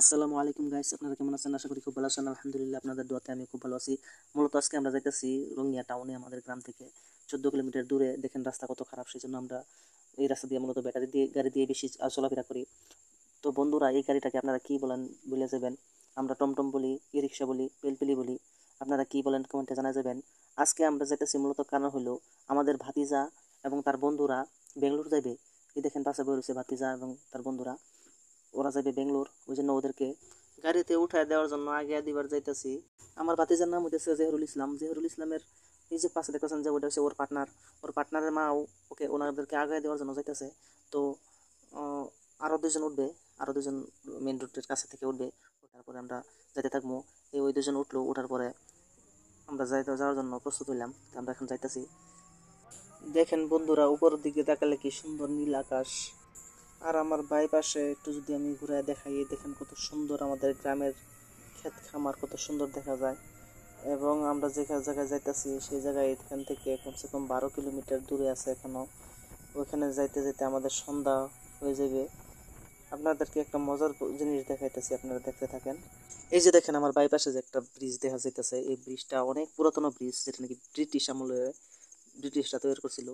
আসসালামু আলাইকুম গাইস, আপনারা কেমন আছেন? আশা করি খুব ভালো আছেন। আলহামদুলিল্লাহ, আপনাদের দোয়াতে আমি খুব ভালো আছি। মূলত আজকে আমরা যাইতেছি রঙ্গিয়া টাউনে, আমাদের গ্রাম থেকে 14 কিলোমিটার দূরে। দেখেন রাস্তা কত খারাপ, সেই জন্য আমরা এই রাস্তা দিয়ে মূলত ব্যাটারি দিয়ে গাড়ি দিয়ে বেশি চলাফেরা করি। তো বন্ধুরা, এই গাড়িটাকে আপনারা কি বলেন বলে যাবেন? আমরা টমটম বলি, ই রিক্সা বলি, পেলপেলি বলি। আপনারা কি বলেন কমেন্টে জানা যাবেন। আজকে আমরা যাইতেছি মূলত কারণ হলো আমাদের ভাতিজা এবং তার বন্ধুরা বেঙ্গলোর যাইবে। এই দেখেন পাশে বই রয়েছে ভাতিজা এবং তার বন্ধুরা, ওরা যাবে বেঙ্গলোর। ওই জন্য ওদেরকে গাড়িতে উঠায় দেওয়ার জন্য আগে দিবার যাইতেছি। আমার ভাতিজার নাম হইতেছে জহিরুল ইসলাম। জহিরুল ইসলামের এই যে পাশে দেখতেছেন যে ওটা হচ্ছে ওর পার্টনার। ওর পার্টনারের মাও ওনাদেরকে আগে দেওয়ার জন্য যাইতেছে। তো আরও দুজন উঠবে, আরও দুজন মেন রোডের কাছে থেকে উঠবে। তারপরে আমরা যাইতে থাকবো। ওই দুজন উঠলো, ওঠার পরে আমরা যাওয়ার জন্য প্রস্তুত হইলাম। তো আমরা এখন যাইতেছি। দেখেন বন্ধুরা, উপরের দিকে তাকালে কি সুন্দর নীল আকাশ। আর আমার বাই পাশে একটু যদি আমি ঘুরে দেখাই, দেখেন কত সুন্দর আমাদের গ্রামের ক্ষেত খামার, কত সুন্দর দেখা যায়। এবং আমরা যে জায়গায় যাইতেছি সেই জায়গায় এখান থেকে কমসে কম 12 কিলোমিটার দূরে আছে এখনো। ওইখানে যাইতে যেতে আমাদের সন্ধ্যা হয়ে যাবে। আপনাদেরকে একটা মজার জিনিস দেখাইতেছি, আপনারা দেখতে থাকেন। এই যে দেখেন আমার বাই পাশে যে একটা ব্রিজ দেখা যাইতেছে, এই ব্রিজটা অনেক পুরাতন ব্রিজ, যেটা নাকি ব্রিটিশ আমলে ব্রিটিশরা তৈরি করছিল,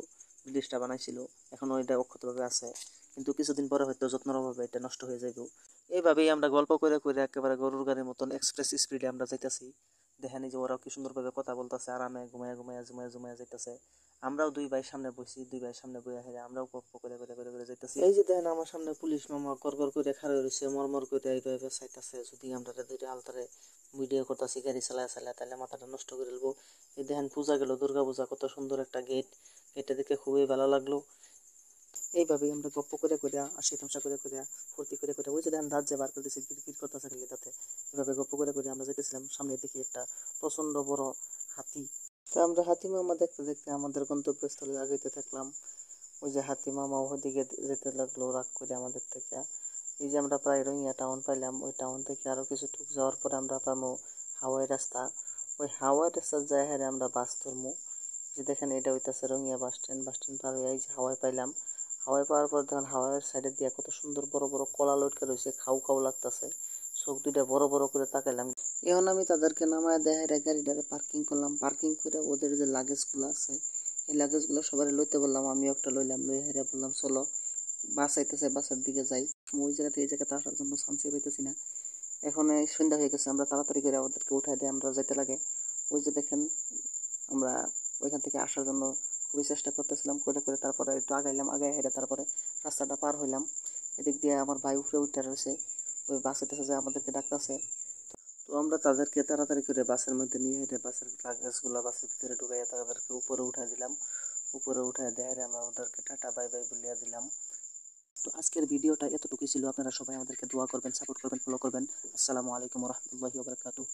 ব্রিটিশরা বানাইছিল। এখনো এটা অক্ষতভাবে আছে, কিন্তু কিছুদিন পরে হয়তো যত্নের অভাবে এটা নষ্ট হয়ে যাবে। এইভাবেই আমরা গল্প করে করে একেবারে গরুর গাড়ির মতন এক্সপ্রেস স্পিডে আমরা যাইতেছি। দেখেন এই যে ওরাও কি সুন্দরভাবে কথা বলতেছে, আরামে ঘুমায় ঘুমায় জুমায় জুমায় যাইতেছে। আমরাও দুই ভাই সামনে বসি, দুই ভাই সামনে বইয়া হেরে আমরাও গল্প করে করে করে করে যাইতেছি। এই যে দেখেন আমার সামনে পুলিশ মামা কর কর করে খাড়া রয়েছে, মরমর করে এইভাবে চাইতেছে। যদি আমরা দুইটা আলতারে ভিডিও করতেছি গাড়ি চালায় চালায়, তাহলে মাথাটা নষ্ট করে ফেলবো। এই দেখেন পূজা গেল, দুর্গা পূজা, কত সুন্দর একটা গেট। গেটটা দেখে খুবই ভালো লাগলো। এইভাবেই আমরা গপ্প করে করে আসি, তামসা করে করে ফুর্তি করে করে। ওই যে দেখেন দাঁত যে বার করতেছে, কিরকির করতেছে খালি দাঁতে। এভাবে গপ্প করে করে আমরা যেতেছিলাম। সামনে দেখি একটা প্রচন্ড বড় হাতি। তো আমরা হাতি মামা দেখতে দেখতে আমাদের গন্তব্যস্থলে আগাইতে থাকলাম। ওই যে হাতি মামা ওদিকে যেতে লাগলো রাগ করে আমাদের থেকে। এই যে আমরা প্রায় রঙিয়া টাউন পাইলাম। ওই টাউন থেকে আরো কিছু টুক যাওয়ার পরে আমরা পাবো হাওয়াই রাস্তা। ওই হাওয়াই রাস্তা যায় হারে আমরা বাস ধরবো। যে দেখেন এটা হইতাছে Rangia bus stand. Bus stand পার হয়ে এই যে হাওয়াই পাইলাম। হাওয়াই পাওয়ার পর দেখেন হাওয়াইয়ের সাইডে দিয়ে কত সুন্দর বড় বড় কলা লটকে রয়েছে, খাও খাও লাগতেছে। চোখ দুইটা বড় বড় করে তাকাইলাম। এখন আমি তাদেরকে নামায় দেখাই গাড়িটারে পার্কিং করলাম। পার্কিং করে ওদের যে লাগেজ গুলো আছে, এই লাগেজ গুলো সবাই লইতে বললাম। আমিও একটা লইলাম, লই হেরে বললাম চলো বাস আইতেছে, বাসের দিকে যাই। ওই জায়গা থেকে এই জায়গাতে আসার জন্য চান্সই পাইতেছি না। এখন এই সন্ধ্যা হয়ে গেছে, আমরা তাড়াতাড়ি করে ওদেরকে উঠাই দিয়ে আমরা যাইতে লাগে। ওই যে দেখেন আমরা ওইখান থেকে আসার জন্য খুবই চেষ্টা করতেছিলাম করে করে। তারপরে একটু আগাইলাম, আগাই হেঁটে তারপরে রাস্তাটা পার হইলাম। এদিক দিয়ে আমার ভাই উপরে উঠে রয়েছে, ওই বাসেতেছে যে আমাদেরকে ডাকতেছে। তো আমরা তাদেরকে তাড়াতাড়ি করে বাসের মধ্যে নিয়ে হেঁটে বাসের লাগেজগুলো বাসের ভিতরে ঢুকাইয়া তাদেরকে উপরে উঠাই দিলাম। উপরে উঠাই দেয় আমরা ওদেরকে টাটা বাই বাই বলিয়া দিলাম। তো আজকের ভিডিওটা এতটুকুই ছিল। আপনারা সবাই আমাদেরকে দোয়া করবেন, সাপোর্ট করবেন, ফলো করবেন। আসসালামু আলাইকুম ওয়া রাহমাতুল্লাহি ওয়া বারাকাতুহু।